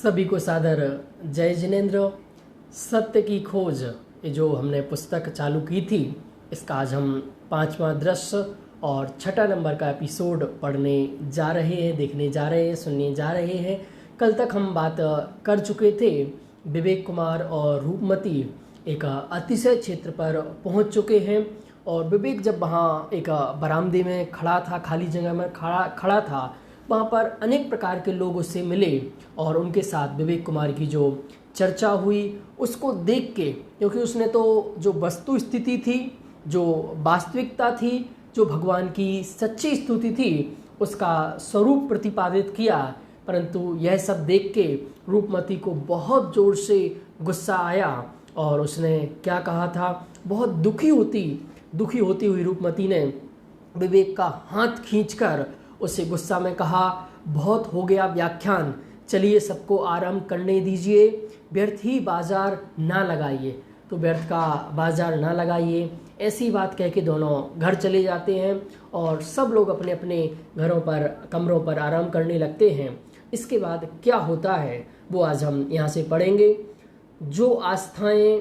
सभी को सादर जय जिनेंद्र। सत्य की खोज, ये जो हमने पुस्तक चालू की थी, इसका आज हम 5वां दृश्य और 6ठा नंबर का एपिसोड पढ़ने जा रहे हैं, देखने जा रहे हैं, सुनने जा रहे हैं। कल तक हम बात कर चुके थे, विवेक कुमार और रूपमती एक अतिशय क्षेत्र पर पहुंच चुके हैं और विवेक जब वहाँ एक बरामदे में खड़ा था, खाली जगह में खड़ा था, वहाँ पर अनेक प्रकार के लोग उससे मिले और उनके साथ विवेक कुमार की जो चर्चा हुई उसको देख के, क्योंकि उसने तो जो वस्तु स्थिति थी, जो वास्तविकता थी, जो भगवान की सच्ची स्तुति थी, उसका स्वरूप प्रतिपादित किया, परंतु यह सब देख के रूपमती को बहुत जोर से गुस्सा आया और उसने क्या कहा था, बहुत दुखी होती हुई रूपमती ने विवेक का हाथ खींचकर उसे गुस्सा में कहा, बहुत हो गया व्याख्यान, चलिए सबको आराम करने दीजिए, व्यर्थ ही बाजार ना लगाइए। तो व्यर्थ का बाजार ना लगाइए, ऐसी बात कह के दोनों घर चले जाते हैं और सब लोग अपने अपने घरों पर, कमरों पर आराम करने लगते हैं। इसके बाद क्या होता है वो आज हम यहाँ से पढ़ेंगे। जो आस्थाएं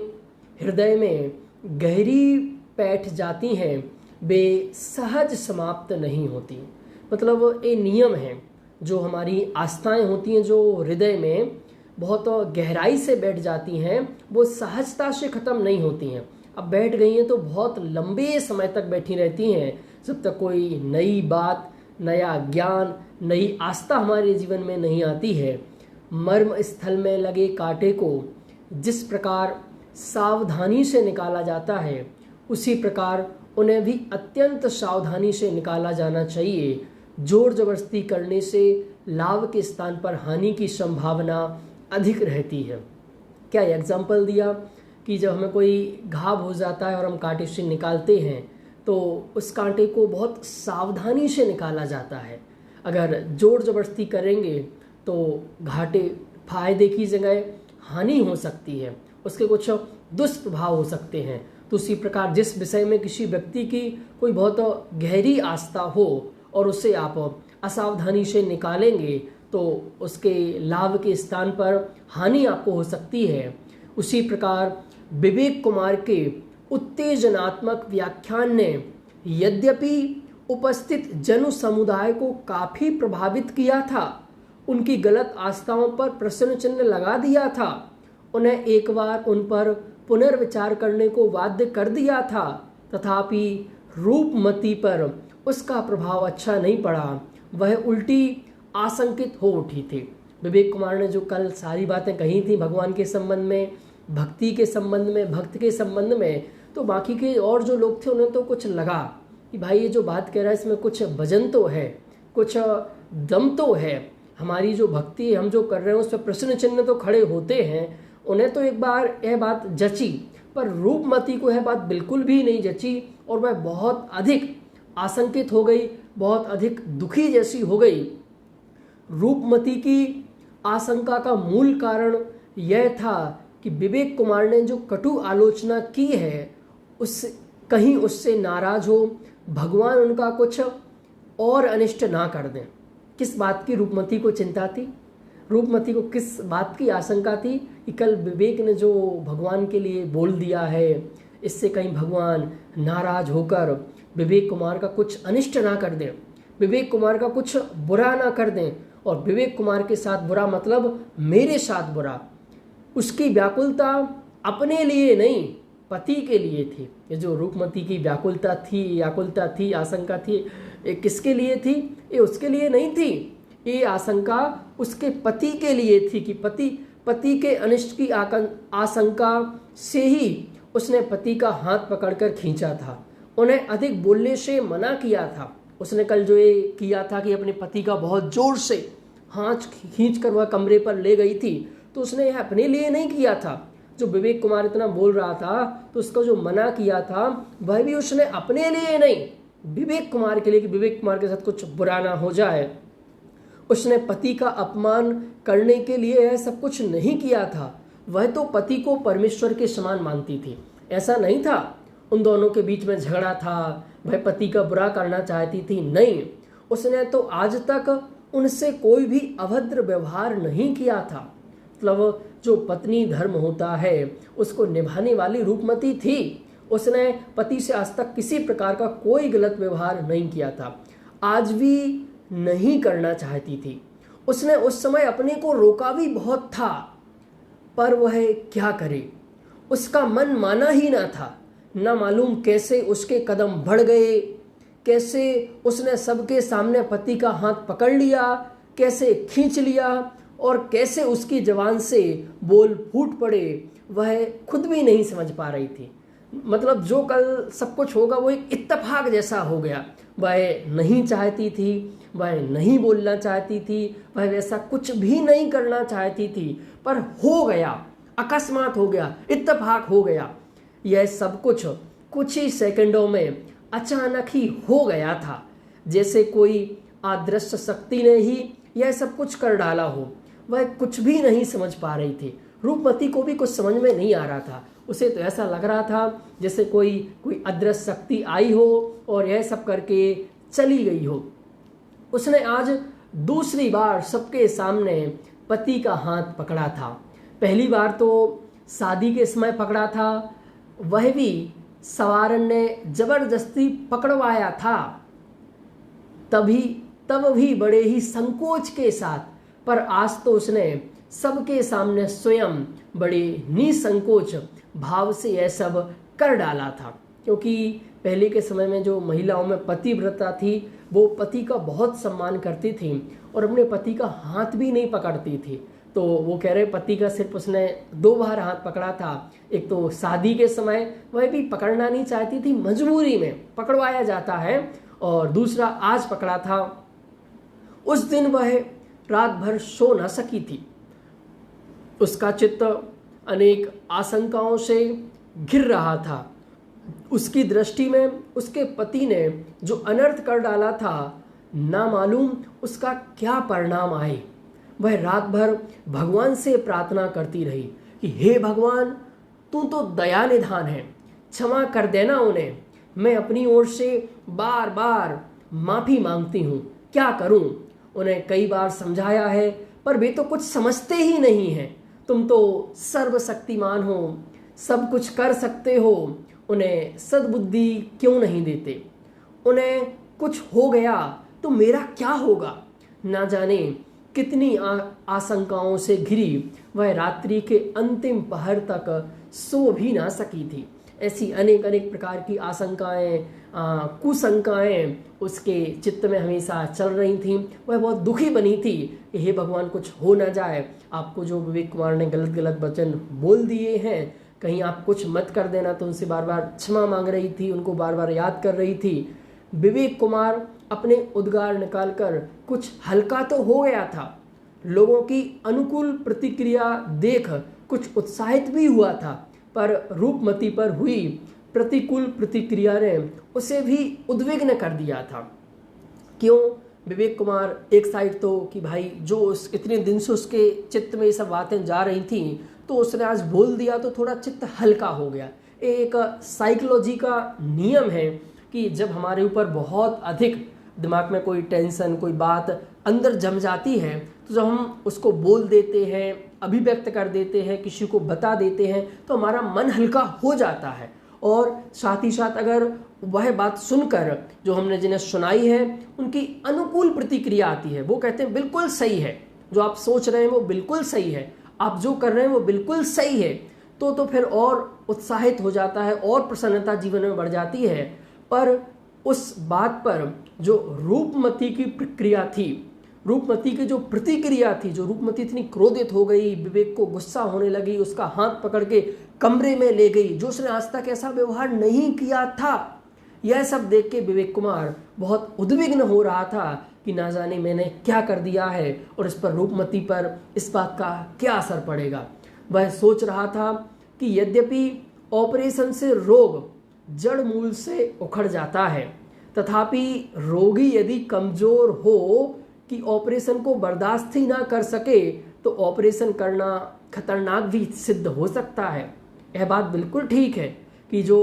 हृदय में गहरी बैठ जाती हैं वे सहज समाप्त नहीं होती। मतलब ये नियम है, जो हमारी आस्थाएं होती हैं, जो हृदय में बहुत गहराई से बैठ जाती हैं, वो सहजता से ख़त्म नहीं होती हैं। अब बैठ गई हैं तो बहुत लंबे समय तक बैठी रहती हैं, जब तक कोई नई बात, नया ज्ञान, नई आस्था हमारे जीवन में नहीं आती है। मर्म स्थल में लगे कांटे को जिस प्रकार सावधानी से निकाला जाता है, उसी प्रकार उन्हें भी अत्यंत सावधानी से निकाला जाना चाहिए। जोर जबरदस्ती करने से लाभ के स्थान पर हानि की संभावना अधिक रहती है। क्या एग्जाम्पल दिया कि जब हमें कोई घाव हो जाता है और हम कांटे से निकालते हैं तो उस कांटे को बहुत सावधानी से निकाला जाता है। अगर जोर जबरदस्ती करेंगे तो घाटे फायदे की जगह हानि हो सकती है, उसके कुछ दुष्प्रभाव हो सकते हैं। तो उसी प्रकार जिस विषय में किसी व्यक्ति की कोई बहुत गहरी आस्था हो और उसे आप असावधानी से निकालेंगे तो उसके लाभ के स्थान पर हानि आपको हो सकती है। उसी प्रकार विवेक कुमार के उत्तेजनात्मक व्याख्यान ने यद्यपि उपस्थित जन समुदाय को काफ़ी प्रभावित किया था, उनकी गलत आस्थाओं पर प्रश्न चिन्ह लगा दिया था, उन्हें एक बार उन पर पुनर्विचार करने को बाध्य कर दिया था, तथापि रूपमती पर उसका प्रभाव अच्छा नहीं पड़ा। वह उल्टी आशंकित हो उठी थी। विवेक कुमार ने जो कल सारी बातें कही थी भगवान के संबंध में, भक्ति के संबंध में, भक्त के संबंध में, तो बाकी के और जो लोग थे उन्हें तो कुछ लगा कि भाई ये जो बात कह रहा है इसमें कुछ वजन तो है, कुछ दम तो है, हमारी जो भक्ति हम जो कर रहे हैं उस पर प्रश्न चिन्ह तो खड़े होते हैं। उन्हें तो एक बार यह बात जची, पर रूपमती को यह बात बिल्कुल भी नहीं जची और वह बहुत अधिक आशंकित हो गई, बहुत अधिक दुखी जैसी हो गई। रूपमती की आशंका का मूल कारण यह था कि विवेक कुमार ने जो कटु आलोचना की है कहीं उससे नाराज हो, भगवान उनका कुछ और अनिष्ट ना कर दें। किस बात की रूपमती को चिंता थी? रूपमती को किस बात की आशंका थी कि कल विवेक ने जो भगवान के लिए बोल दिया है, इससे कहीं भगवान नाराज होकर विवेक कुमार का कुछ अनिष्ट ना कर दें, विवेक कुमार का कुछ बुरा ना कर दें। और विवेक कुमार के साथ बुरा मतलब मेरे साथ बुरा। उसकी व्याकुलता अपने लिए नहीं, पति के लिए थी। ये जो रूपमती की व्याकुलता थी, आशंका थी, ये किसके लिए थी? ये उसके लिए नहीं थी, ये आशंका उसके पति के लिए थी कि पति के अनिष्ट की आशंका से ही उसने पति का हाथ पकड़कर खींचा था, उन्हें अधिक बोलने से मना किया था। उसने कल जो ये किया था कि अपने पति का बहुत जोर से हाथ खींचकर वह कमरे पर ले गई थी, तो उसने यह अपने लिए नहीं किया था। जो विवेक कुमार इतना बोल रहा था तो उसका जो मना किया था वह भी उसने अपने लिए नहीं, विवेक कुमार के लिए, कि विवेक कुमार के साथ कुछ बुरा ना हो जाए। उसने पति का अपमान करने के लिए यह सब कुछ नहीं किया था। वह तो पति को परमेश्वर के समान मानती थी, ऐसा नहीं था उन दोनों के बीच में झगड़ा था, वह पति का बुरा करना चाहती थी, नहीं। उसने तो आज तक उनसे कोई भी अभद्र व्यवहार नहीं किया था। मतलब जो पत्नी धर्म होता है उसको निभाने वाली रूपमती थी। उसने पति से आज तक किसी प्रकार का कोई गलत व्यवहार नहीं किया था, आज भी नहीं करना चाहती थी। उसने उस समय अपने को रोका भी बहुत था, पर वह क्या करे, उसका मन माना ही ना था। ना मालूम कैसे उसके कदम बढ़ गए, कैसे उसने सबके सामने पति का हाथ पकड़ लिया, कैसे खींच लिया और कैसे उसकी जबान से बोल फूट पड़े, वह खुद भी नहीं समझ पा रही थी। मतलब जो कल सब कुछ होगा वो एक इत्तेफाक जैसा हो गया। वह नहीं चाहती थी, वह नहीं बोलना चाहती थी, वह वैसा कुछ भी नहीं करना चाहती थी, पर हो गया, अकस्मात हो गया, इत्तेफाक हो गया। यह सब कुछ ही सेकंडों में अचानक ही हो गया था, जैसे कोई अदृश्य शक्ति ने ही यह सब कुछ कर डाला हो। वह कुछ भी नहीं समझ पा रही थी। रूपमती को भी कुछ समझ में नहीं आ रहा था। उसे तो ऐसा लग रहा था जैसे कोई अदृश्य शक्ति आई हो और यह सब करके चली गई हो। उसने आज दूसरी बार सबके सामने पति का हाथ पकड़ा था। पहली बार तो शादी के समय पकड़ा था, वह भी सवारन ने जबरदस्ती पकड़वाया था, तब भी बड़े ही संकोच के साथ। पर आज तो उसने सबके सामने स्वयं बड़े निसंकोच भाव से यह सब कर डाला था। क्योंकि पहले के समय में जो महिलाओं में पतिव्रता थी वो पति का बहुत सम्मान करती थी और अपने पति का हाथ भी नहीं पकड़ती थी। तो वो कह रहे पति का सिर्फ उसने 2 बार हाथ पकड़ा था। एक तो शादी के समय वह भी पकड़ना नहीं चाहती थी, मजबूरी में पकड़वाया जाता है, और दूसरा आज पकड़ा था। उस दिन वह रात भर सो न सकी थी। उसका चित्त अनेक आशंकाओं से घिर रहा था। उसकी दृष्टि में उसके पति ने जो अनर्थ कर डाला था, ना मालूम उसका क्या परिणाम आए। वह रात भर भगवान से प्रार्थना करती रही कि हे भगवान, तू तो दया निधान है, क्षमा कर देना उन्हें। मैं अपनी ओर से बार बार माफी मांगती हूँ, क्या करूँ। उन्हें कई बार समझाया है पर वे तो कुछ समझते ही नहीं हैं। तुम तो सर्वशक्तिमान हो, सब कुछ कर सकते हो, उन्हें सद्बुद्धि क्यों नहीं देते। उन्हें कुछ हो गया तो मेरा क्या होगा। ना जाने कितनी आशंकाओं से घिरी वह रात्रि के अंतिम पहर तक सो भी ना सकी थी। ऐसी अनेक प्रकार की आशंकाएं, कुशंकाएं उसके चित्त में हमेशा चल रही थीं। वह बहुत दुखी बनी थी कि हे भगवान, कुछ हो ना जाए। आपको जो विवेक कुमार ने गलत वचन बोल दिए हैं, कहीं आप कुछ मत कर देना। तो उनसे बार बार क्षमा मांग रही थी, उनको बार बार याद कर रही थी। विवेक कुमार अपने उद्गार निकालकर कुछ हल्का तो हो गया था। लोगों की अनुकूल प्रतिक्रिया देख कुछ उत्साहित भी हुआ था, पर रूपमती पर हुई प्रतिकूल प्रतिक्रिया ने उसे भी उद्विग्न कर दिया था। क्यों? विवेक कुमार एक साइड तो कि भाई जो इतने दिन से उसके चित्त में ये सब बातें जा रही थी, तो उसने आज बोल दिया तो थोड़ा चित्त हल्का हो गया। एक साइकोलॉजी का नियम है कि जब हमारे ऊपर बहुत अधिक दिमाग में कोई टेंशन, कोई बात अंदर जम जाती है, तो जब हम उसको बोल देते हैं, अभिव्यक्त कर देते हैं, किसी को बता देते हैं, तो हमारा मन हल्का हो जाता है। और साथ ही साथ अगर वह बात सुनकर जो हमने जिन्हें सुनाई है उनकी अनुकूल प्रतिक्रिया आती है, वो कहते हैं बिल्कुल सही है, जो आप सोच रहे हैं वो बिल्कुल सही है, आप जो कर रहे हैं वो बिल्कुल सही है, तो फिर और उत्साहित हो जाता है और प्रसन्नता जीवन में बढ़ जाती है। पर उस बात पर जो रूपमती की प्रक्रिया थी, रूपमती की जो प्रतिक्रिया थी, जो रूपमती इतनी क्रोधित हो गई, विवेक को गुस्सा होने लगी, उसका हाथ पकड़ के कमरे में ले गई, जो उसने आज तक ऐसा व्यवहार नहीं किया था। यह सब देख के विवेक कुमार बहुत उद्विग्न हो रहा था कि ना जाने मैंने क्या कर दिया है और इस पर रूपमती पर इस बात का क्या असर पड़ेगा। वह सोच रहा था कि यद्यपि ऑपरेशन से रोग जड़ मूल से उखड़ जाता है, तथापि रोगी यदि कमजोर हो कि ऑपरेशन को बर्दाश्त ही ना कर सके, तो ऑपरेशन करना खतरनाक भी सिद्ध हो सकता है। यह बात बिल्कुल ठीक है कि जो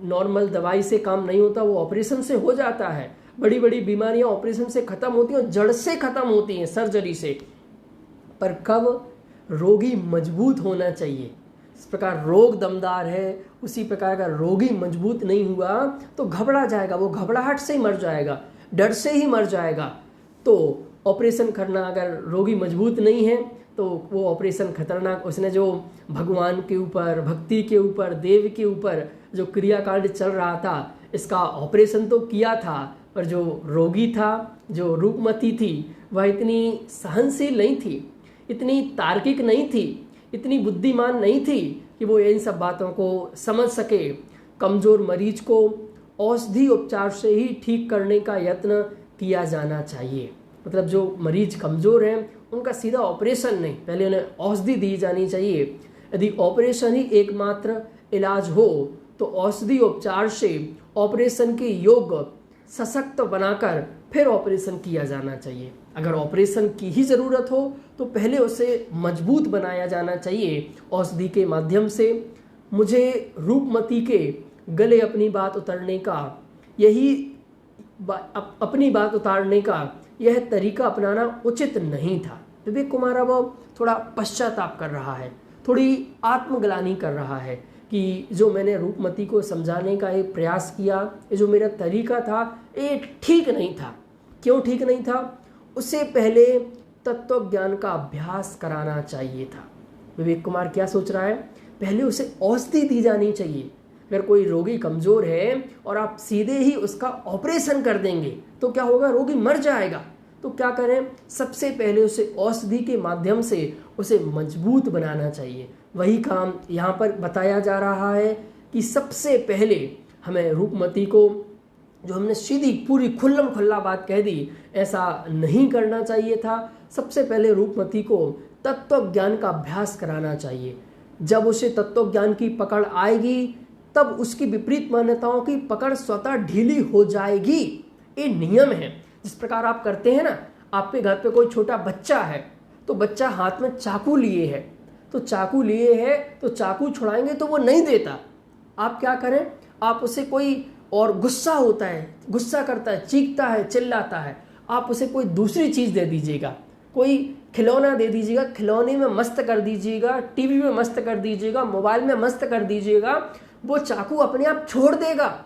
नॉर्मल दवाई से काम नहीं होता वो ऑपरेशन से हो जाता है। बड़ी बड़ी बीमारियां ऑपरेशन से खत्म होती हैं, जड़ से खत्म होती हैं, सर्जरी से। पर कब? रोगी मजबूत होना चाहिए। इस प्रकार रोग दमदार है, उसी प्रकार का रोगी मजबूत नहीं हुआ तो घबरा जाएगा, वो घबराहट से ही मर जाएगा, डर से ही मर जाएगा। तो ऑपरेशन करना, अगर रोगी मजबूत नहीं है तो वो ऑपरेशन खतरनाक। उसने जो भगवान के ऊपर, भक्ति के ऊपर, देव के ऊपर जो क्रियाकांड चल रहा था, इसका ऑपरेशन तो किया था, पर जो रोगी था, जो रूपमती थी, वह इतनी सहनशील नहीं थी, इतनी तार्किक नहीं थी, इतनी बुद्धिमान नहीं थी कि वो इन सब बातों को समझ सके। कमज़ोर मरीज को औषधि उपचार से ही ठीक करने का यत्न किया जाना चाहिए। मतलब जो मरीज कमज़ोर हैं उनका सीधा ऑपरेशन नहीं, पहले उन्हें औषधि दी जानी चाहिए। यदि ऑपरेशन ही एकमात्र इलाज हो तो औषधि उपचार से ऑपरेशन के योग्य सशक्त बनाकर फिर ऑपरेशन किया जाना चाहिए। अगर ऑपरेशन की ही ज़रूरत हो तो पहले उसे मजबूत बनाया जाना चाहिए औषधि के माध्यम से। मुझे रूपमती के गले अपनी बात उतारने का यह तरीका अपनाना उचित नहीं था। विवेक कुमार अब थोड़ा पश्चाताप कर रहा है, थोड़ी आत्मग्लानि कर रहा है कि जो मैंने रूपमती को समझाने का एक प्रयास किया, ये जो मेरा तरीका था, ये ठीक नहीं था। क्यों ठीक नहीं था? उससे पहले तत्व ज्ञान का अभ्यास कराना चाहिए था। विवेक कुमार क्या सोच रहा है? पहले उसे औषधि दी जानी चाहिए। अगर कोई रोगी कमज़ोर है और आप सीधे ही उसका ऑपरेशन कर देंगे तो क्या होगा? रोगी मर जाएगा। तो क्या करें? सबसे पहले उसे औषधि के माध्यम से उसे मजबूत बनाना चाहिए। वही काम यहाँ पर बताया जा रहा है कि सबसे पहले हमें रूपमती को, जो हमने सीधी पूरी खुल्लम खुल्ला बात कह दी, ऐसा नहीं करना चाहिए था। सबसे पहले रूपमती को तत्व ज्ञान का अभ्यास कराना चाहिए। जब उसे तत्व ज्ञान की पकड़ आएगी तब उसकी विपरीत मान्यताओं की पकड़ स्वतः ढीली हो जाएगी। ये नियम है। जिस प्रकार आप करते हैं ना, आपके घर पे कोई छोटा बच्चा है तो बच्चा हाथ में चाकू लिए है, तो चाकू छुड़ाएंगे तो वो नहीं देता। आप क्या करें? आप उसे कोई और गुस्सा होता है, गुस्सा करता है, चीखता है, चिल्लाता है, आप उसे कोई दूसरी चीज़ दे दीजिएगा, कोई खिलौना दे दीजिएगा, खिलौने में मस्त कर दीजिएगा, टीवी में मस्त कर दीजिएगा, मोबाइल में मस्त कर दीजिएगा, वो चाकू अपने आप छोड़ देगा।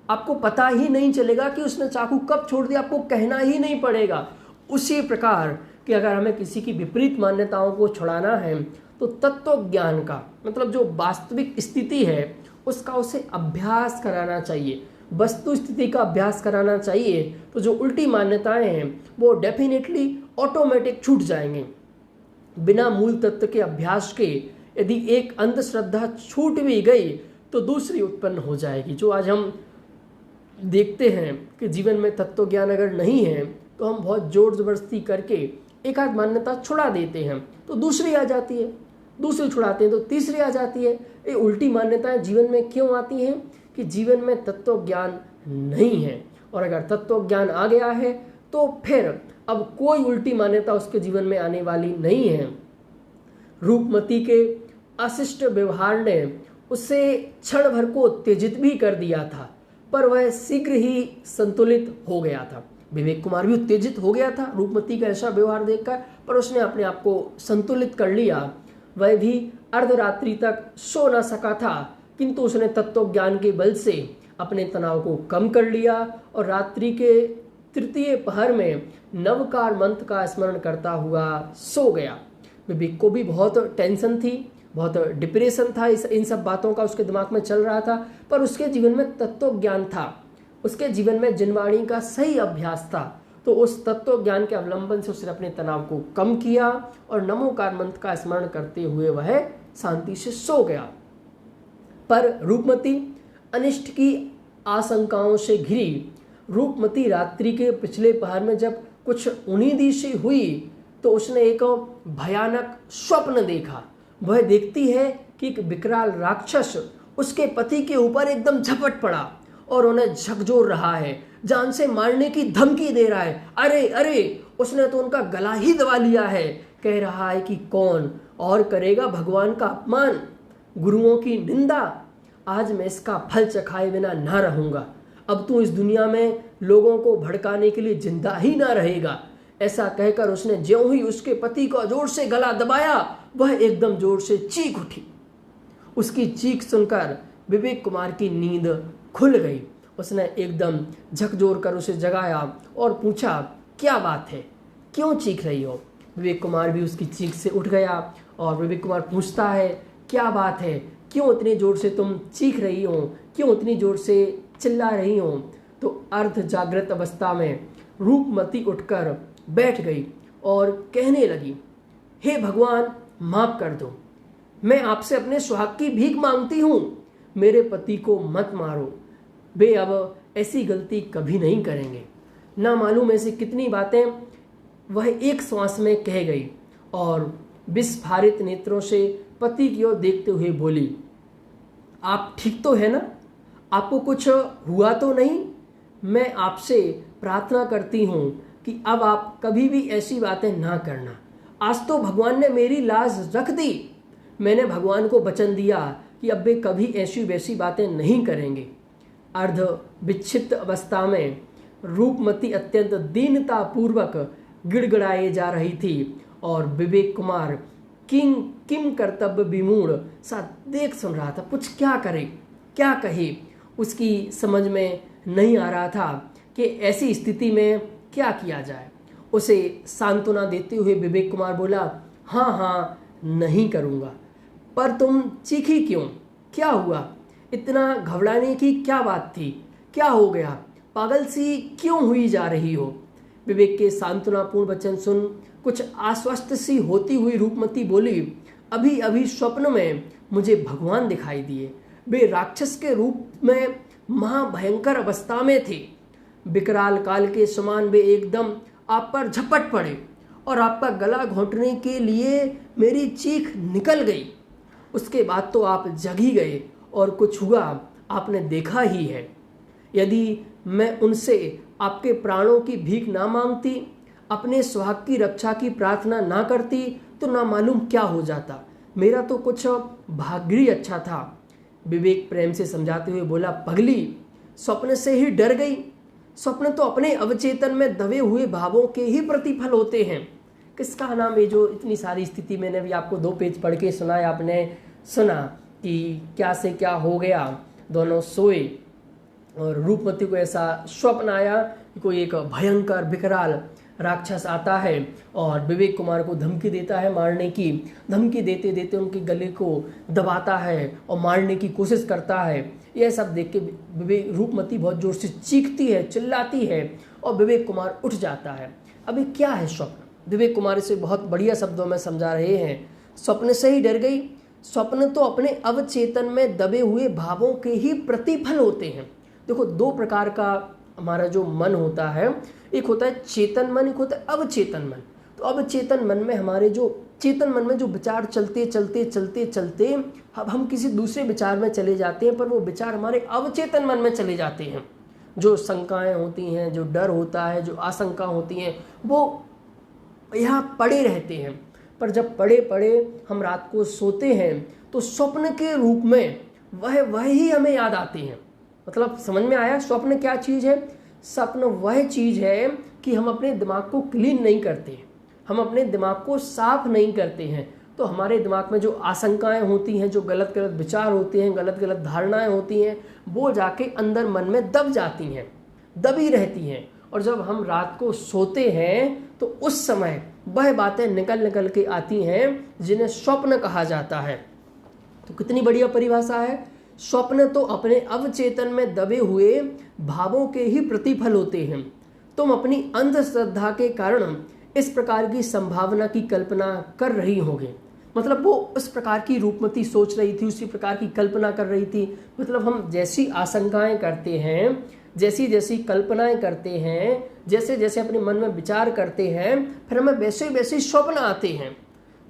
आपको पता ही नहीं चलेगा कि उसने चाकू कब छोड़ दिया, आपको कहना ही नहीं पड़ेगा। उसी प्रकार कि अगर हमें किसी की विपरीत मान्यताओं को छुड़ाना है तो तत्व ज्ञान का, मतलब जो वास्तविक स्थिति है उसका उसे अभ्यास कराना चाहिए, वस्तु स्थिति का अभ्यास कराना चाहिए। तो जो उल्टी मान्यताएं हैं वो डेफिनेटली ऑटोमेटिक छूट जाएंगे। बिना मूल तत्व के अभ्यास के यदि एक अंधश्रद्धा छूट भी गई तो दूसरी उत्पन्न हो जाएगी। जो आज हम देखते हैं कि जीवन में तत्व ज्ञान अगर नहीं है तो हम बहुत जोर जबरदस्ती करके एक आध मान्यता छुड़ा देते हैं तो दूसरी आ जाती है, दूसरी छुड़ाते हैं तो तीसरी आ जाती है। ये उल्टी मान्यताएं जीवन में क्यों आती हैं? कि जीवन में तत्व ज्ञान नहीं है, और अगर तत्व ज्ञान आ गया है तो फिर अब कोई उल्टी मान्यता उसके जीवन में आने वाली नहीं है। रूपमती के अशिष्ट व्यवहार ने उसे क्षण भर को उत्तेजित भी कर दिया था, पर वह शीघ्र ही संतुलित हो गया था। विवेक कुमार भी उत्तेजित हो गया था रूपमती का ऐसा व्यवहार देखकर, पर उसने अपने आप को संतुलित कर लिया। वह भी अर्धरात्रि तक सो न सका था, किंतु उसने तत्व ज्ञान के बल से अपने तनाव को कम कर लिया और रात्रि के तृतीय पहर में नवकार मंत्र का स्मरण करता हुआ सो गया। विवेक को भी बहुत टेंशन थी, बहुत डिप्रेशन था, इन सब बातों का उसके दिमाग में चल रहा था, पर उसके जीवन में तत्व ज्ञान था, उसके जीवन में जिनवाणी का सही अभ्यास था। तो उस तत्व ज्ञान के अवलंबन से उसने अपने तनाव को कम किया और नमोकार मंत्र का स्मरण करते हुए वह शांति से सो गया। पर रूपमती अनिष्ट की आशंकाओं से घिरी। रूपमती रात्रि के पिछले पहर में जब कुछ उन्नीदी सी हुई तो उसने एक भयानक स्वप्न देखा। वह देखती है कि एक विकराल राक्षस उसके पति के ऊपर एकदम झपट पड़ा और उन्हें झकझोर रहा है, जान से मारने की धमकी दे रहा है। अरे अरे, उसने तो उनका गला ही दबा लिया है। कह रहा है कि कौन और करेगा भगवान का अपमान, गुरुओं की निंदा। आज मैं इसका फल चखाए बिना ना रहूंगा। अब तू इस दुनिया में लोगों को भड़काने के लिए जिंदा ही ना रहेगा। ऐसा कहकर उसने ज्यों ही उसके पति का जोर से गला दबाया, वह एकदम जोर से चीख उठी। उसकी चीख सुनकर विवेक कुमार की नींद खुल गई। उसने एकदम झकझोर कर उसे जगाया और पूछा, क्या बात है, क्यों चीख रही हो? विवेक कुमार भी उसकी चीख से उठ गया और विवेक कुमार पूछता है, क्या बात है, क्यों इतनी जोर से तुम चीख रही हो, क्यों इतनी जोर से चिल्ला रही हो? तो अर्ध जागृत अवस्था में रूपमती उठकर बैठ गई और कहने लगी, हे भगवान, माफ कर दो, मैं आपसे अपने सुहाग की भीख मांगती हूँ, मेरे पति को मत मारो, वे अब ऐसी गलती कभी नहीं करेंगे। ना मालूम ऐसी कितनी बातें वह एक श्वास में कह गई और विस्फारित नेत्रों से पति की ओर देखते हुए बोली, आप ठीक तो है ना? आपको कुछ हुआ तो नहीं? मैं आपसे प्रार्थना करती हूँ कि अब आप कभी भी ऐसी बातें ना करना। आज तो भगवान ने मेरी लाज रख दी। मैंने भगवान को वचन दिया कि अब वे कभी ऐसी वैसी बातें नहीं करेंगे। अर्ध विक्षिप्त अवस्था में रूपमती अत्यंत दीनता पूर्वक गिड़गिड़ाए जा रही थी और विवेक कुमार किम कर्तव्य विमूढ़ सा देख सुन रहा था। कुछ क्या करे, क्या कहे, उसकी समझ में नहीं आ रहा था कि ऐसी स्थिति में क्या किया जाए। उसे सांत्वना देते हुए विवेक कुमार बोला, हाँ हाँ, नहीं करूँगा। पर तुम चीखी क्यों? क्या हुआ? इतना घबराने की क्या बात थी? क्या हो गया? पागल सी क्यों हुई जा रही हो? विवेक के सांत्वनापूर्ण वचन सुन कुछ आश्वस्त सी होती हुई रूपमती बोली, अभी अभी स्वप्न में मुझे भगवान दिखाई दिए। वे राक्षस के रूप में महाभयंकर अवस्था में थे। विकराल काल के समान वे एकदम आप पर झपट पड़े और आपका गला घोंटने के लिए मेरी चीख निकल गई। उसके बाद तो आप जग ही गए और कुछ हुआ आपने देखा ही है। यदि मैं उनसे आपके प्राणों की भीख ना मांगती, अपने सुहाग की रक्षा की प्रार्थना ना करती, तो ना मालूम क्या हो जाता। मेरा तो कुछ भाग्य ही अच्छा था। विवेक प्रेम से समझाते हुए बोला, पगली, स्वप्न से ही डर गई? स्वप्न तो अपने अवचेतन में दबे हुए भावों के ही प्रतिफल होते हैं। किसका नाम? ये जो इतनी सारी स्थिति मैंने भी आपको 2 पेज पढ़ के सुनाया, आपने सुना कि क्या से क्या हो गया। दोनों सोए और रूपमती को ऐसा स्वप्न आया कि कोई एक भयंकर विकराल राक्षस आता है और विवेक कुमार को धमकी देता है मारने की। धमकी देते देते उनके गले को दबाता है और मारने की कोशिश करता है। यह सब देख के रूपमती बहुत जोर से चीखती है, चिल्लाती है और विवेक कुमार उठ जाता है। अभी क्या है स्वप्न? विवेक कुमार इसे बहुत बढ़िया शब्दों में समझा रहे हैं। स्वप्न से ही डर गई? स्वप्न तो अपने अवचेतन में दबे हुए भावों के ही प्रतिफल होते हैं। देखो, 2 प्रकार का हमारा जो मन होता है, एक होता है चेतन मन, एक होता है अवचेतन मन। तो अवचेतन मन में हमारे जो चेतन मन में जो विचार चलते चलते चलते चलते अब हम किसी दूसरे विचार में चले जाते हैं, पर वो विचार हमारे अवचेतन मन में चले जाते हैं। जो शंकाएं होती हैं, जो डर होता है, जो आशंका होती हैं, वो यहाँ पड़े रहते हैं। पर जब पड़े पड़े हम रात को सोते हैं तो स्वप्न के रूप में वह ही हमें याद आते हैं। मतलब समझ में आया स्वप्न क्या चीज़ है? स्वप्न वह चीज़ है कि हम अपने दिमाग को क्लीन नहीं करते, हम अपने दिमाग को साफ नहीं करते हैं। तो हमारे दिमाग में जो आशंकाएं होती हैं, जो गलत गलत विचार होते हैं, गलत गलत धारणाएं होती हैं, वो जाके अंदर मन में दब जाती हैं, दबी रहती हैं। और जब हम रात को सोते हैं तो उस समय वह बातें निकल के आती हैं जिन्हें स्वप्न कहा जाता है। तो कितनी बढ़िया परिभाषा है। स्वप्न तो अपने अवचेतन में दबे हुए भावों के ही प्रतिफल होते हैं। तुम अपनी अंधश्रद्धा के कारण इस प्रकार की संभावना की कल्पना कर रही होगे। मतलब वो उस प्रकार की रूपमती सोच रही थी, उसी प्रकार की कल्पना कर रही थी। मतलब हम जैसी आशंकाएं करते हैं, जैसी जैसी कल्पनाएं करते हैं, जैसे जैसे अपने मन में विचार करते हैं, फिर हमें वैसे वैसे स्वप्न आते हैं।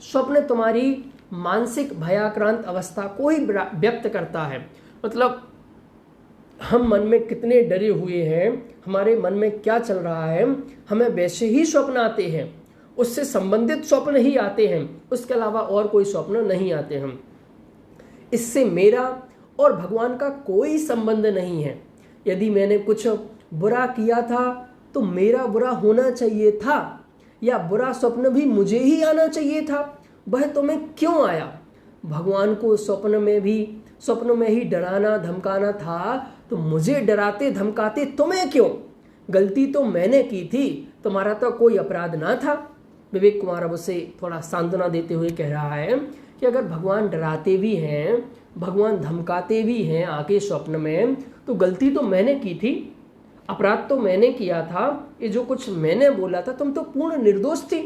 स्वप्न तुम्हारी मानसिक भयाक्रांत अवस्था को ही व्यक्त करता है। मतलब हम मन में कितने डरे हुए हैं, हमारे मन में क्या चल रहा है, हमें वैसे ही स्वप्न आते हैं, उससे संबंधित स्वप्न ही आते हैं, उसके अलावा और कोई स्वप्न नहीं आते हैं। इससे मेरा और भगवान का कोई संबंध नहीं है। यदि मैंने कुछ बुरा किया था तो मेरा बुरा होना चाहिए था। या बुरा स्वप्न भी मुझे ही आना चाहिए था, वह तुम्हें क्यों आया? भगवान को स्वप्न में ही डराना धमकाना था, तो मुझे डराते धमकाते तुम्हें क्यों? गलती तो मैंने की थी, तुम्हारा तो कोई अपराध ना था। विवेक कुमार अब उसे थोड़ा सांत्वना देते हुए कह रहा है कि अगर भगवान डराते भी हैं, भगवान धमकाते भी हैं आके स्वप्न में, तो गलती तो मैंने की थी, अपराध तो मैंने किया था। ये जो कुछ मैंने बोला था, तुम तो पूर्ण निर्दोष थी,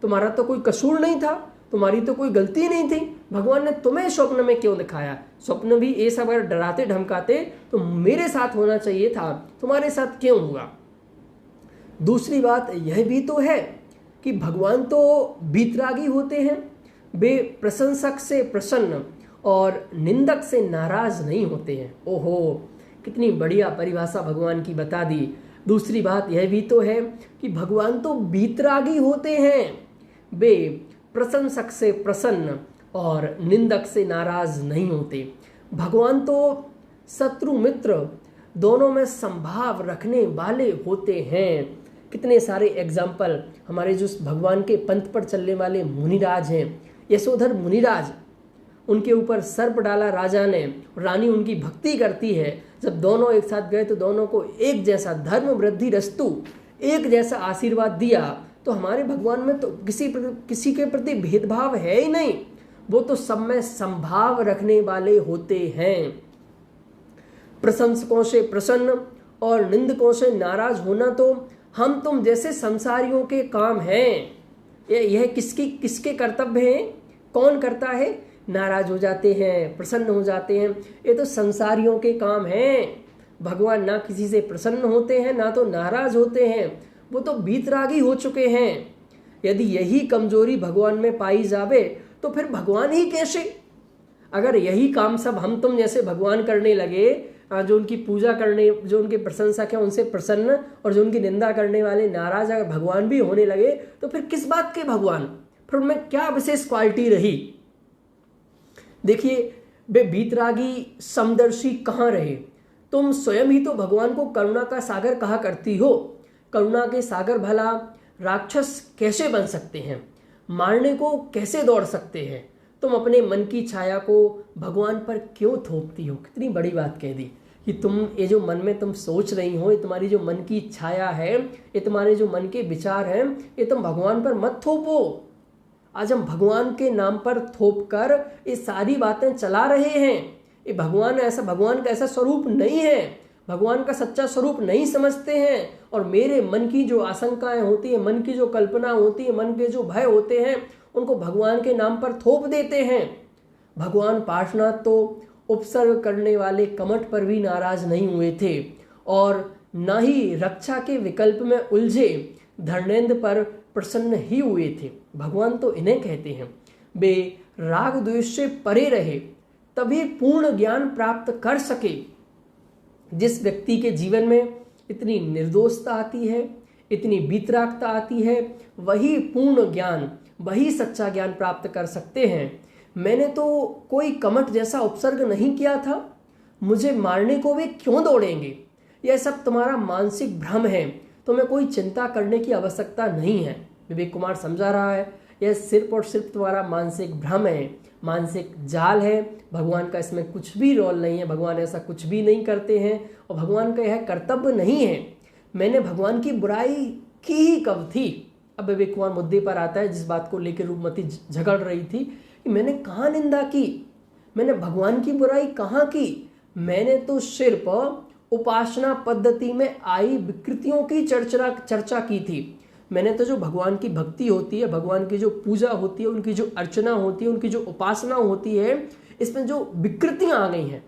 तुम्हारा तो कोई कसूर नहीं था, तुम्हारी तो कोई गलती नहीं थी। भगवान ने तुम्हें स्वप्न में क्यों दिखाया? स्वप्न भी ये सब अगर डराते धमकाते तो मेरे साथ होना चाहिए था, तुम्हारे साथ क्यों हुआ? दूसरी बात यह भी तो है कि भगवान तो बीतरागी होते हैं, वे प्रशंसक से प्रसन्न और निंदक से नाराज नहीं होते हैं। ओहो, कितनी बढ़िया परिभाषा भगवान की बता दी। दूसरी बात यह भी तो है कि भगवान तो बीतरागी होते हैं, वे प्रशंसक से प्रसन्न और निंदक से नाराज नहीं होते। भगवान तो शत्रु मित्र दोनों में संभाव रखने वाले होते हैं। कितने सारे एग्जाम्पल हमारे जो भगवान के पंथ पर चलने वाले मुनिराज हैं, यशोधर मुनिराज, उनके ऊपर सर्प डाला राजा ने, रानी उनकी भक्ति करती है। जब दोनों एक साथ गए तो दोनों को एक जैसा धर्म वृद्धि रस्तु एक जैसा आशीर्वाद दिया। तो हमारे भगवान में तो किसी के प्रति भेदभाव है ही नहीं, वो तो सब में संभाव रखने वाले होते हैं। प्रशंसकों से प्रसन्न और निंदकों से नाराज होना तो हम तुम जैसे संसारियों के काम है। यह किसके कर्तव्य है? कौन करता है? नाराज हो जाते हैं, प्रसन्न हो जाते हैं, ये तो संसारियों के काम हैं। भगवान ना किसी से प्रसन्न होते हैं ना तो नाराज होते हैं, वो तो बीतरागी हो चुके हैं। यदि यही कमजोरी भगवान में पाई जावे तो फिर भगवान ही कैसे? अगर यही काम सब हम तुम जैसे भगवान करने लगे, जो उनकी पूजा करने, जो उनके प्रशंसक है उनसे प्रसन्न और जो उनकी निंदा करने वाले नाराज, अगर भगवान भी होने लगे तो फिर किस बात के भगवान? फिर उनमें क्या विशेष क्वालिटी रही? देखिए, वे बीतरागी समदर्शी कहाँ रहे? तुम स्वयं ही तो भगवान को करुणा का सागर कहा करती हो। करुणा के सागर भला राक्षस कैसे बन सकते हैं? मारने को कैसे दौड़ सकते हैं? तुम अपने मन की छाया को भगवान पर क्यों थोपती हो? कितनी बड़ी बात कह दी कि तुम ये जो मन में तुम सोच रही हो, ये तुम्हारी जो मन की छाया है, ये तुम्हारे जो मन के विचार हैं, ये तुम भगवान पर मत थोपो। आज हम भगवान के नाम पर थोप कर ये सारी बातें चला रहे हैं। ये भगवान का ऐसा स्वरूप नहीं है, भगवान का सच्चा स्वरूप नहीं समझते हैं। और मेरे मन की जो आशंकाएं होती है, मन की जो कल्पना होती है, मन के जो भय होते हैं, उनको भगवान के नाम पर थोप देते हैं। भगवान पार्श्वनाथ तो उपसर्ग करने वाले कमठ पर भी नाराज नहीं हुए थे और न ही रक्षा के विकल्प में उलझे धर्मेंद्र पर प्रसन्न ही हुए थे। भगवान तो इन्हें कहते हैं, वे राग द्वेष से परे रहे तभी पूर्ण ज्ञान प्राप्त कर सके। जिस व्यक्ति के जीवन में इतनी निर्दोषता आती है, इतनी बीतरागता आती है, वही पूर्ण ज्ञान, वही सच्चा ज्ञान प्राप्त कर सकते हैं। मैंने तो कोई कमठ जैसा उपसर्ग नहीं किया था, मुझे मारने को वे क्यों दौड़ेंगे? यह सब तुम्हारा मानसिक भ्रम है, तुम्हें कोई चिंता करने की आवश्यकता नहीं है। विवेक कुमार समझा रहा है, यह सिर्फ और सिर्फ तुम्हारा मानसिक भ्रम है, मानसिक जाल है। भगवान का इसमें कुछ भी रोल नहीं है, भगवान ऐसा कुछ भी नहीं करते हैं और भगवान का यह कर्तव्य नहीं है। मैंने भगवान की बुराई की ही कब थी? अब विवेक कुमार मुद्दे पर आता है जिस बात को लेकर रूपमती झगड़ रही थी कि मैंने कहाँ निंदा की, मैंने भगवान की बुराई कहाँ की? मैंने तो सिर्फ उपासना पद्धति में आई विकृतियों की चर्चा की थी। मैंने तो जो भगवान की भक्ति होती है, भगवान की जो पूजा होती है, उनकी जो अर्चना होती है, उनकी जो उपासना होती है, इसमें जो विकृतियां आ गई हैं,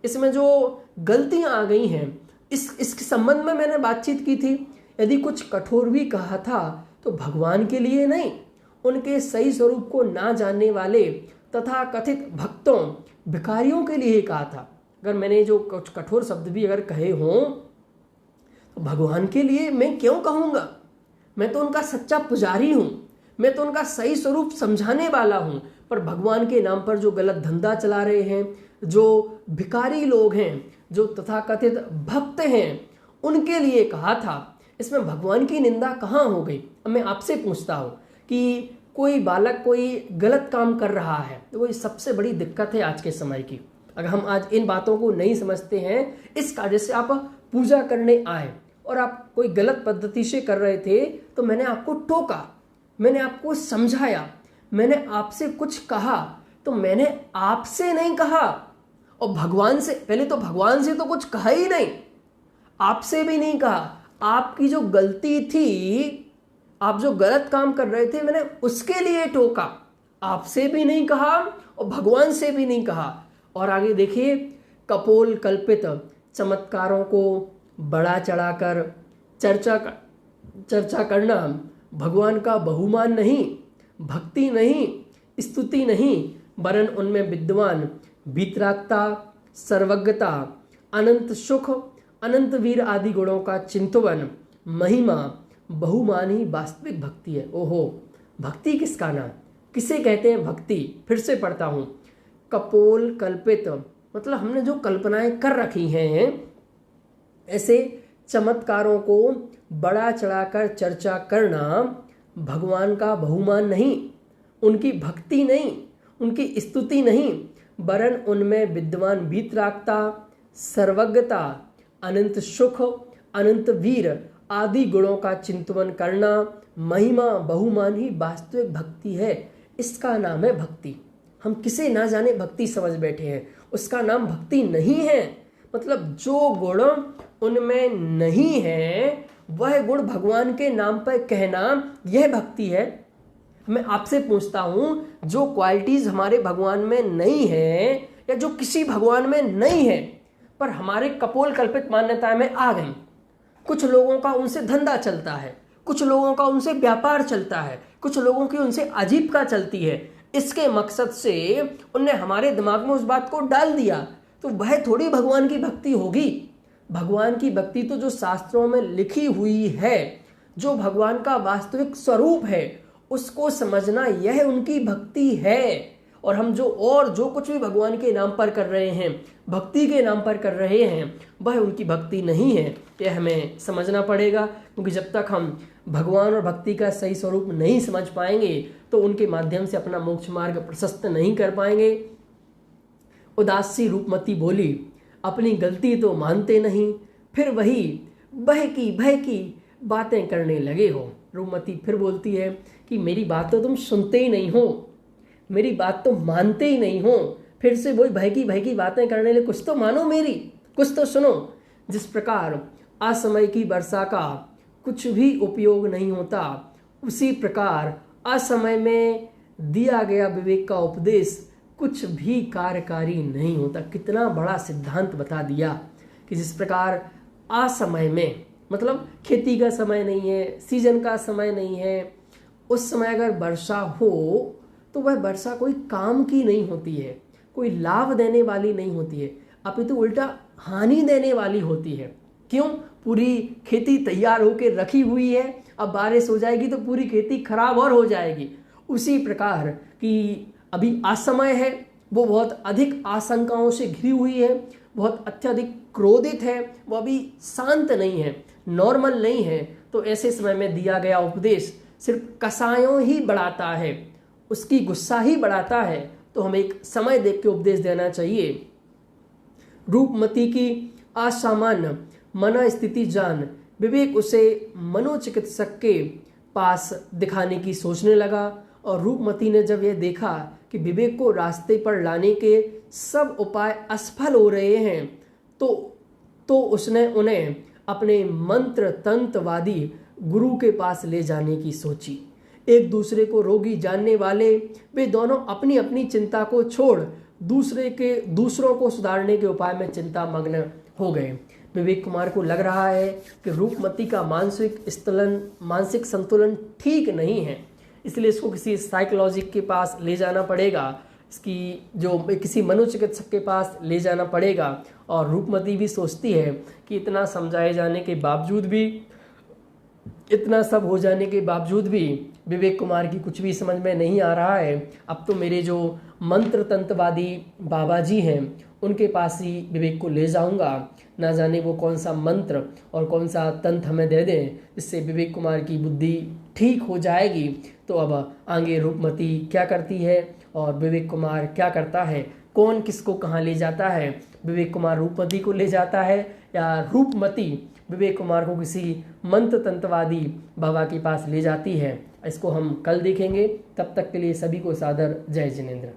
इसमें जो गलतियां आ गई हैं, इसके संबंध में मैंने बातचीत की थी। यदि कुछ कठोर भी कहा था तो भगवान के लिए नहीं, उनके सही स्वरूप को ना जानने वाले तथा कथित भक्तों, भिखारियों के लिए कहा था। अगर मैंने जो कुछ कठोर शब्द भी अगर कहे हों तो भगवान के लिए मैं क्यों कहूँगा? मैं तो उनका सच्चा पुजारी हूँ, मैं तो उनका सही स्वरूप समझाने वाला हूँ। पर भगवान के नाम पर जो गलत धंधा चला रहे हैं, जो भिखारी लोग हैं, जो तथाकथित भक्त हैं, उनके लिए कहा था इसमें भगवान की निंदा कहाँ हो गई? अब मैं आपसे पूछता हूँ कि कोई बालक कोई गलत काम कर रहा है, तो वो सबसे बड़ी दिक्कत है आज के समय की। अगर हम आज इन बातों को नहीं समझते हैं, इस कार्य से आप पूजा करने आए और आप कोई गलत पद्धति से कर रहे थे, तो मैंने आपको टोका, मैंने आपको समझाया, मैंने आपसे कुछ कहा, तो मैंने आपसे नहीं कहा और भगवान से, पहले तो भगवान से तो कुछ कहा ही नहीं, आपसे भी नहीं कहा। आपकी जो गलती थी, आप जो गलत काम कर रहे थे, मैंने उसके लिए टोका, आपसे भी नहीं कहा और भगवान से भी नहीं कहा। और आगे देखिए, कपोल कल्पित चमत्कारों को बढ़ा चढ़ाकर चर्चा करना भगवान का बहुमान नहीं, भक्ति नहीं, स्तुति नहीं, वरन उनमें विद्वान, वीतरागता, सर्वज्ञता, अनंत सुख, अनंत वीर आदि गुणों का चिंतवन, महिमा, बहुमान ही वास्तविक भक्ति है। ओहो, भक्ति किसका नाम, किसे कहते हैं भक्ति? फिर से पढ़ता हूँ, कपोल कल्पित मतलब हमने जो कल्पनाएं कर रखी हैं, ऐसे चमत्कारों को बढ़ा चढ़ाकर चर्चा करना भगवान का बहुमान नहीं, उनकी भक्ति नहीं, उनकी स्तुति नहीं, वरन उनमें विद्वान वीतरागता, सर्वज्ञता, अनंत सुख, अनंत वीर आदि गुणों का चिंतन करना, महिमा, बहुमान ही वास्तविक भक्ति है। इसका नाम है भक्ति। हम किसे ना जाने भक्ति समझ बैठे हैं, उसका नाम भक्ति नहीं है। मतलब जो गुण उनमें नहीं है, वह गुण भगवान के नाम पर कहना, यह भक्ति है। मैं आपसे पूछता हूं, जो क्वालिटीज हमारे भगवान में नहीं है या जो किसी भगवान में नहीं है पर हमारे कपोल कल्पित मान्यताएं में आ गई, कुछ लोगों का उनसे धंधा चलता है, कुछ लोगों का उनसे व्यापार चलता है, कुछ लोगों की उनसे आजीविका चलती है, इसके मकसद से उनने हमारे दिमाग में उस बात को डाल दिया, तो वह थोड़ी भगवान की भक्ति होगी। भगवान की भक्ति तो जो शास्त्रों में लिखी हुई है, जो भगवान का वास्तविक स्वरूप है, उसको समझना, यह उनकी भक्ति है। और हम जो कुछ भी भगवान के नाम पर कर रहे हैं, भक्ति के नाम पर कर रहे हैं, वह उनकी भक्ति नहीं है। यह हमें समझना पड़ेगा, क्योंकि जब तक हम भगवान और भक्ति का सही स्वरूप नहीं समझ पाएंगे तो उनके माध्यम से अपना मोक्ष मार्ग प्रशस्त नहीं कर पाएंगे। उदासी रूपमती बोली, अपनी गलती तो मानते नहीं, फिर वही बह की बातें करने लगे हो। रूपमती फिर बोलती है कि मेरी बात तो तुम सुनते ही नहीं हो, मेरी बात तो मानते ही नहीं हो, फिर से वही बह की बातें करने लगे। कुछ तो मानो मेरी, कुछ तो सुनो। जिस प्रकार असमय की वर्षा का कुछ भी उपयोग नहीं होता, उसी प्रकार असमय में दिया गया विवेक का उपदेश कुछ भी कार्यकारी नहीं होता। कितना बड़ा सिद्धांत बता दिया कि जिस प्रकार असमय में, मतलब खेती का समय नहीं है, सीजन का समय नहीं है, उस समय अगर वर्षा हो तो वह वर्षा कोई काम की नहीं होती है, कोई लाभ देने वाली नहीं होती है, अपितु उल्टा हानि देने वाली होती है। क्यों? पूरी खेती तैयार होकर रखी हुई है, अब बारिश हो जाएगी तो पूरी खेती खराब और हो जाएगी। उसी प्रकार कि अभी असमय है, वो बहुत अधिक आशंकाओं से घिरी हुई है, बहुत अत्यधिक क्रोधित है, वो अभी शांत नहीं है, नॉर्मल नहीं है, तो ऐसे समय में दिया गया उपदेश सिर्फ कसायों ही बढ़ाता है, उसकी गुस्सा ही बढ़ाता है। तो हमें एक समय देख के उपदेश देना चाहिए। रूपमती की असामान्य मना स्थिति जान विवेक उसे मनोचिकित्सक के पास दिखाने की सोचने लगा, और रूपमती ने जब यह देखा कि विवेक को रास्ते पर लाने के सब उपाय असफल हो रहे हैं, तो उसने उन्हें अपने मंत्र तंत्रवादी गुरु के पास ले जाने की सोची। एक दूसरे को रोगी जानने वाले वे दोनों अपनी अपनी चिंता को छोड़ दूसरों को सुधारने के उपाय में चिंता मग्न हो गए। विवेक कुमार को लग रहा है कि रूपमती का मानसिक संतुलन ठीक नहीं है, इसलिए इसको किसी साइकोलॉजिस्ट के पास ले जाना पड़ेगा, किसी मनोचिकित्सक के पास ले जाना पड़ेगा। और रूपमती भी सोचती है कि इतना समझाए जाने के बावजूद भी, इतना सब हो जाने के बावजूद भी विवेक कुमार की कुछ भी समझ में नहीं आ रहा है। अब तो मेरे जो मंत्र तंत्रवादी बाबा जी हैं उनके पास ही विवेक को ले जाऊंगा। ना जाने वो कौन सा मंत्र और कौन सा तंत्र हमें दे दें जिससे विवेक कुमार की बुद्धि ठीक हो जाएगी। तो अब आगे रूपमती क्या करती है और विवेक कुमार क्या करता है, कौन किसको कहाँ ले जाता है, विवेक कुमार रूपमती को ले जाता है या रूपमती विवेक कुमार को किसी मंत्र तंत्रवादी बाबा के पास ले जाती है, इसको हम कल देखेंगे। तब तक के लिए सभी को सादर जय जिनेंद्र।